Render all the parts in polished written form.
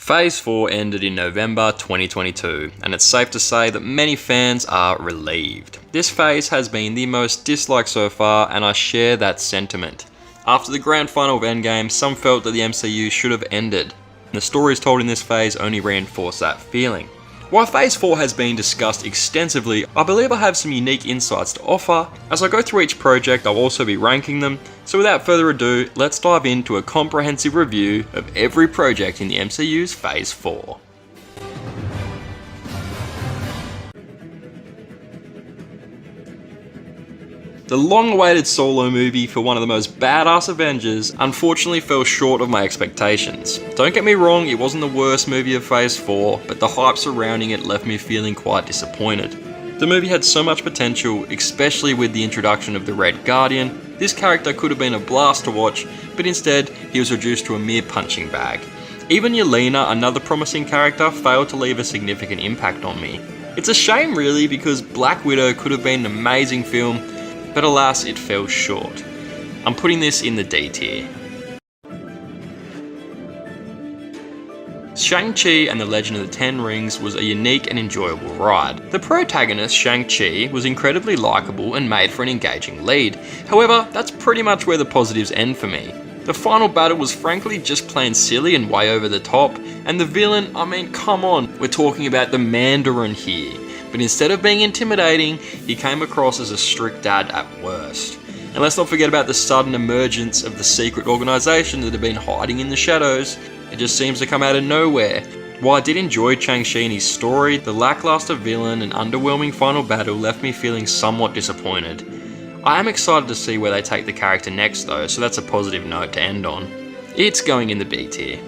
Phase 4 ended in November 2022, and it's safe to say that many fans are relieved. This phase has been the most disliked so far, and I share that sentiment. After the grand final of Endgame, some felt that the MCU should have ended. The stories told in this phase only reinforce that feeling. While Phase 4 has been discussed extensively, I believe I have some unique insights to offer. As I go through each project, I'll also be ranking them. So without further ado, let's dive into a comprehensive review of every project in the MCU's Phase 4. The long-awaited solo movie for one of the most badass Avengers unfortunately fell short of my expectations. Don't get me wrong, it wasn't the worst movie of Phase 4, but the hype surrounding it left me feeling quite disappointed. The movie had so much potential, especially with the introduction of the Red Guardian. This character could have been a blast to watch, but instead he was reduced to a mere punching bag. Even Yelena, another promising character, failed to leave a significant impact on me. It's a shame really, because Black Widow could have been an amazing film, but alas, it fell short. I'm putting this in the D tier. Shang-Chi and the Legend of the Ten Rings was a unique and enjoyable ride. The protagonist, Shang-Chi, was incredibly likeable and made for an engaging lead. However, that's pretty much where the positives end for me. The final battle was frankly just plain silly and way over the top, and the villain, I mean, come on, we're talking about the Mandarin here. But instead of being intimidating, he came across as a strict dad at worst. And let's not forget about the sudden emergence of the secret organisation that had been hiding in the shadows. It just seems to come out of nowhere. While I did enjoy Chang-Chi and his story, the lackluster villain and underwhelming final battle left me feeling somewhat disappointed. I am excited to see where they take the character next though, so that's a positive note to end on. It's going in the B tier.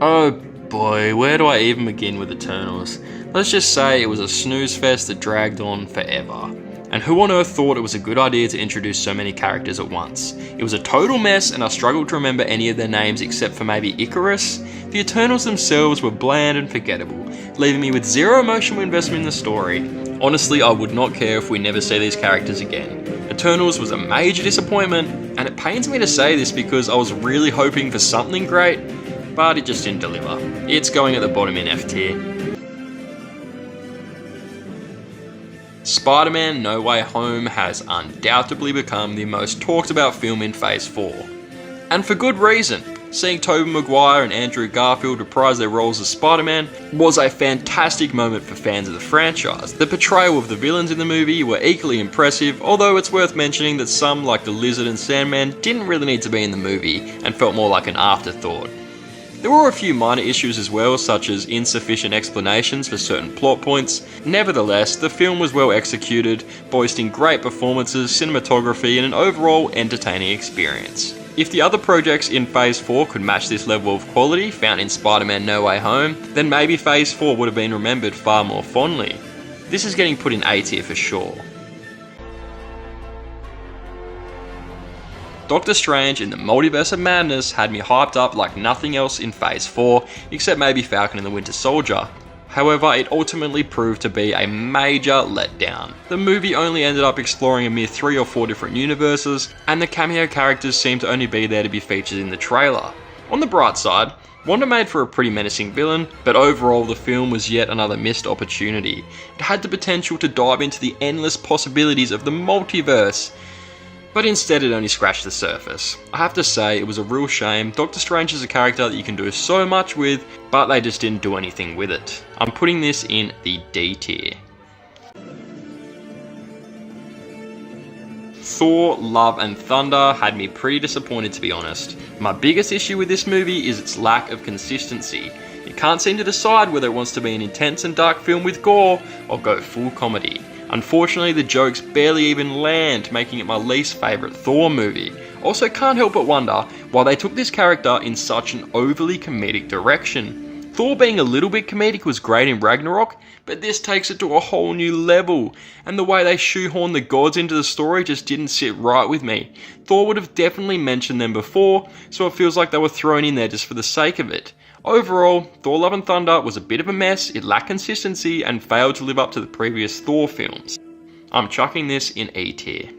Oh boy, where do I even begin with Eternals? Let's just say it was a snooze fest that dragged on forever. And who on earth thought it was a good idea to introduce so many characters at once? It was a total mess, and I struggled to remember any of their names except for maybe Icarus. The Eternals themselves were bland and forgettable, leaving me with zero emotional investment in the story. Honestly, I would not care if we never see these characters again. Eternals was a major disappointment, and it pains me to say this because I was really hoping for something great, but it just didn't deliver. It's going at the bottom in F tier. Spider-Man No Way Home has undoubtedly become the most talked about film in Phase 4. And for good reason. Seeing Tobey Maguire and Andrew Garfield reprise their roles as Spider-Man was a fantastic moment for fans of the franchise. The portrayal of the villains in the movie were equally impressive, although it's worth mentioning that some, like the Lizard and Sandman, didn't really need to be in the movie and felt more like an afterthought. There were a few minor issues as well, such as insufficient explanations for certain plot points. Nevertheless, the film was well executed, boasting great performances, cinematography, and an overall entertaining experience. If the other projects in Phase 4 could match this level of quality found in Spider-Man No Way Home, then maybe Phase 4 would have been remembered far more fondly. This is getting put in A tier for sure. Doctor Strange in the Multiverse of Madness had me hyped up like nothing else in Phase 4, except maybe Falcon and the Winter Soldier. However, it ultimately proved to be a major letdown. The movie only ended up exploring a mere 3 or 4 different universes, and the cameo characters seemed to only be there to be featured in the trailer. On the bright side, Wanda made for a pretty menacing villain, but overall the film was yet another missed opportunity. It had the potential to dive into the endless possibilities of the multiverse, but instead it only scratched the surface. I have to say, it was a real shame. Doctor Strange is a character that you can do so much with, but they just didn't do anything with it. I'm putting this in the D tier. Thor, Love and Thunder had me pretty disappointed, to be honest. My biggest issue with this movie is its lack of consistency. It can't seem to decide whether it wants to be an intense and dark film with gore or go full comedy. Unfortunately, the jokes barely even land, making it my least favourite Thor movie. Also, can't help but wonder why they took this character in such an overly comedic direction. Thor being a little bit comedic was great in Ragnarok, but this takes it to a whole new level, and the way they shoehorn the gods into the story just didn't sit right with me. Thor would have definitely mentioned them before, so it feels like they were thrown in there just for the sake of it. Overall, Thor Love and Thunder was a bit of a mess, it lacked consistency and failed to live up to the previous Thor films. I'm chucking this in E tier.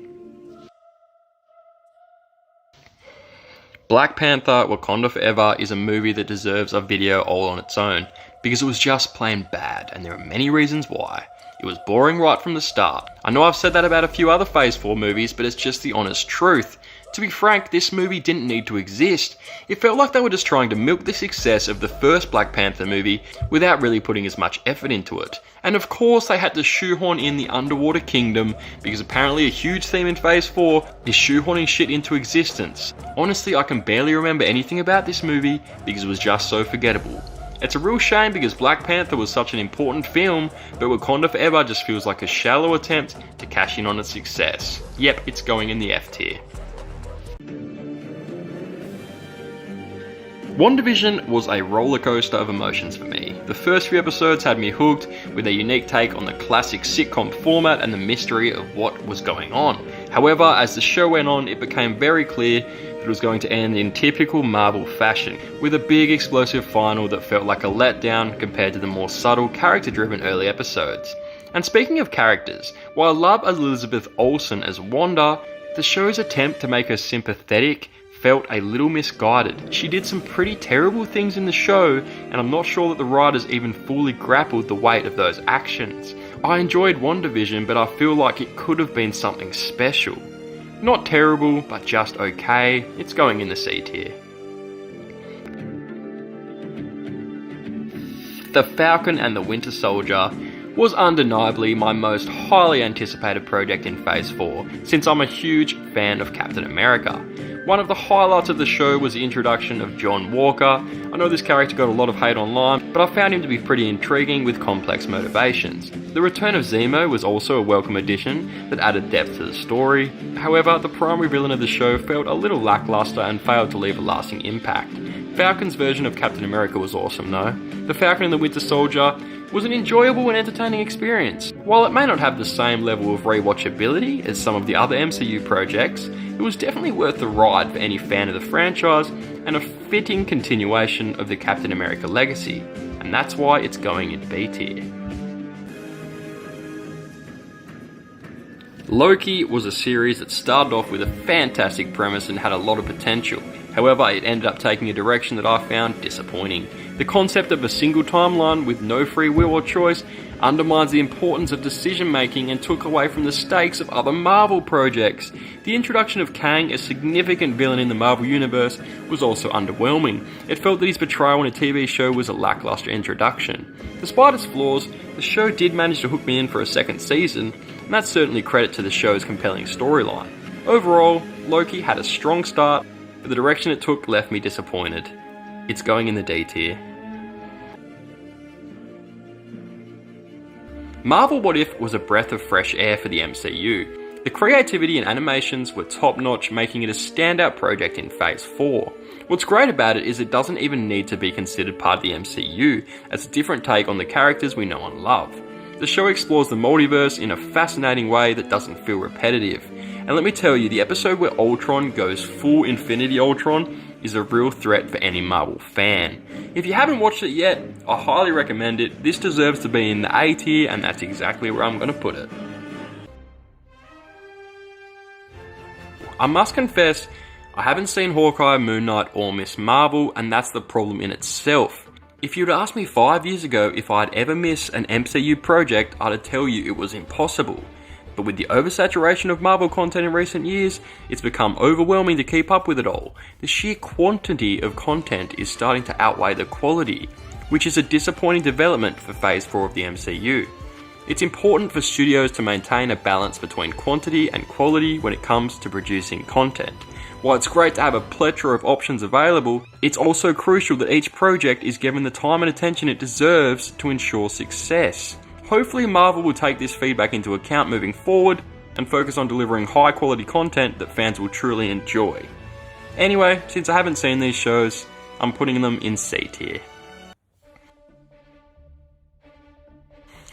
Black Panther: Wakanda Forever is a movie that deserves a video all on its own, because it was just plain bad, and there are many reasons why. It was boring right from the start. I know I've said that about a few other Phase 4 movies, but it's just the honest truth. To be frank, this movie didn't need to exist. It felt like they were just trying to milk the success of the first Black Panther movie without really putting as much effort into it. And of course they had to shoehorn in the underwater kingdom, because apparently a huge theme in Phase 4 is shoehorning shit into existence. Honestly, I can barely remember anything about this movie because it was just so forgettable. It's a real shame because Black Panther was such an important film, but Wakanda Forever just feels like a shallow attempt to cash in on its success. Yep, it's going in the F tier. WandaVision was a rollercoaster of emotions for me. The first few episodes had me hooked with a unique take on the classic sitcom format and the mystery of what was going on. However, as the show went on, it became very clear that it was going to end in typical Marvel fashion, with a big explosive final that felt like a letdown compared to the more subtle, character-driven early episodes. And speaking of characters, while I love Elizabeth Olsen as Wanda, the show's attempt to make her sympathetic felt a little misguided. She did some pretty terrible things in the show, and I'm not sure that the writers even fully grappled the weight of those actions. I enjoyed WandaVision, but I feel like it could have been something special. Not terrible, but just okay. It's going in the C tier. The Falcon and the Winter Soldier was undeniably my most highly anticipated project in Phase 4, since I'm a huge fan of Captain America. One of the highlights of the show was the introduction of John Walker. I know this character got a lot of hate online, but I found him to be pretty intriguing with complex motivations. The return of Zemo was also a welcome addition that added depth to the story. However, the primary villain of the show felt a little lackluster and failed to leave a lasting impact. Falcon's version of Captain America was awesome though. The Falcon and the Winter Soldier was an enjoyable and entertaining experience. While it may not have the same level of rewatchability as some of the other MCU projects, it was definitely worth the ride for any fan of the franchise and a fitting continuation of the Captain America legacy, and that's why it's going in B tier. Loki was a series that started off with a fantastic premise and had a lot of potential. However, it ended up taking a direction that I found disappointing. The concept of a single timeline with no free will or choice undermines the importance of decision making and took away from the stakes of other Marvel projects. The introduction of Kang, a significant villain in the Marvel Universe, was also underwhelming. It felt that his portrayal in a TV show was a lackluster introduction. Despite its flaws, the show did manage to hook me in for a second season, and that's certainly credit to the show's compelling storyline. Overall, Loki had a strong start, but the direction it took left me disappointed. It's going in the D tier. Marvel What If was a breath of fresh air for the MCU. The creativity and animations were top-notch, making it a standout project in Phase 4. What's great about it is it doesn't even need to be considered part of the MCU, as a different take on the characters we know and love. The show explores the multiverse in a fascinating way that doesn't feel repetitive. And let me tell you, the episode where Ultron goes full Infinity Ultron is a real threat for any Marvel fan. If you haven't watched it yet, I highly recommend it. This deserves to be in the A tier, and that's exactly where I'm going to put it. I must confess, I haven't seen Hawkeye, Moonknight, or MsMarvel, and that's the problem in itself. If you'd asked me 5 years ago if I'd ever miss an MCU project, I'd tell you it was impossible. But with the oversaturation of Marvel content in recent years, it's become overwhelming to keep up with it all. The sheer quantity of content is starting to outweigh the quality, which is a disappointing development for Phase 4 of the MCU. It's important for studios to maintain a balance between quantity and quality when it comes to producing content. While it's great to have a plethora of options available, it's also crucial that each project is given the time and attention it deserves to ensure success. Hopefully Marvel will take this feedback into account moving forward and focus on delivering high quality content that fans will truly enjoy. Anyway, since I haven't seen these shows, I'm putting them in C tier.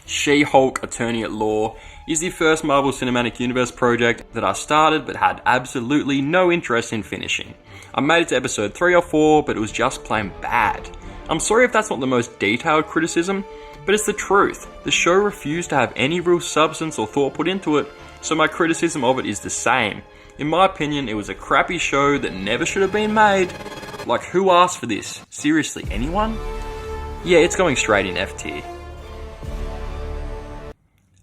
She-Hulk Attorney at Law is the first Marvel Cinematic Universe project that I started but had absolutely no interest in finishing. I made it to episode 3 or 4, but it was just plain bad. I'm sorry if that's not the most detailed criticism, but it's the truth. The show refused to have any real substance or thought put into it, so my criticism of it is the same. In my opinion, it was a crappy show that never should have been made. Like, who asked for this? Seriously, anyone? Yeah, it's going straight in F tier.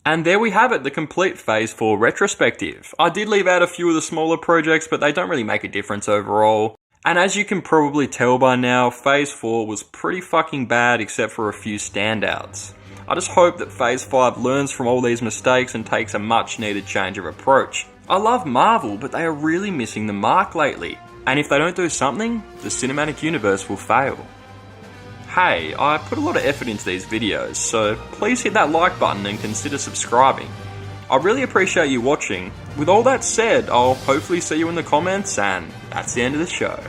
And there we have it, the complete Phase 4 retrospective. I did leave out a few of the smaller projects, but they don't really make a difference overall. And as you can probably tell by now, Phase 4 was pretty fucking bad except for a few standouts. I just hope that Phase 5 learns from all these mistakes and takes a much needed change of approach. I love Marvel, but they are really missing the mark lately. And if they don't do something, the cinematic universe will fail. Hey, I put a lot of effort into these videos, so please hit that like button and consider subscribing. I really appreciate you watching. With all that said, I'll hopefully see you in the comments, and that's the end of the show.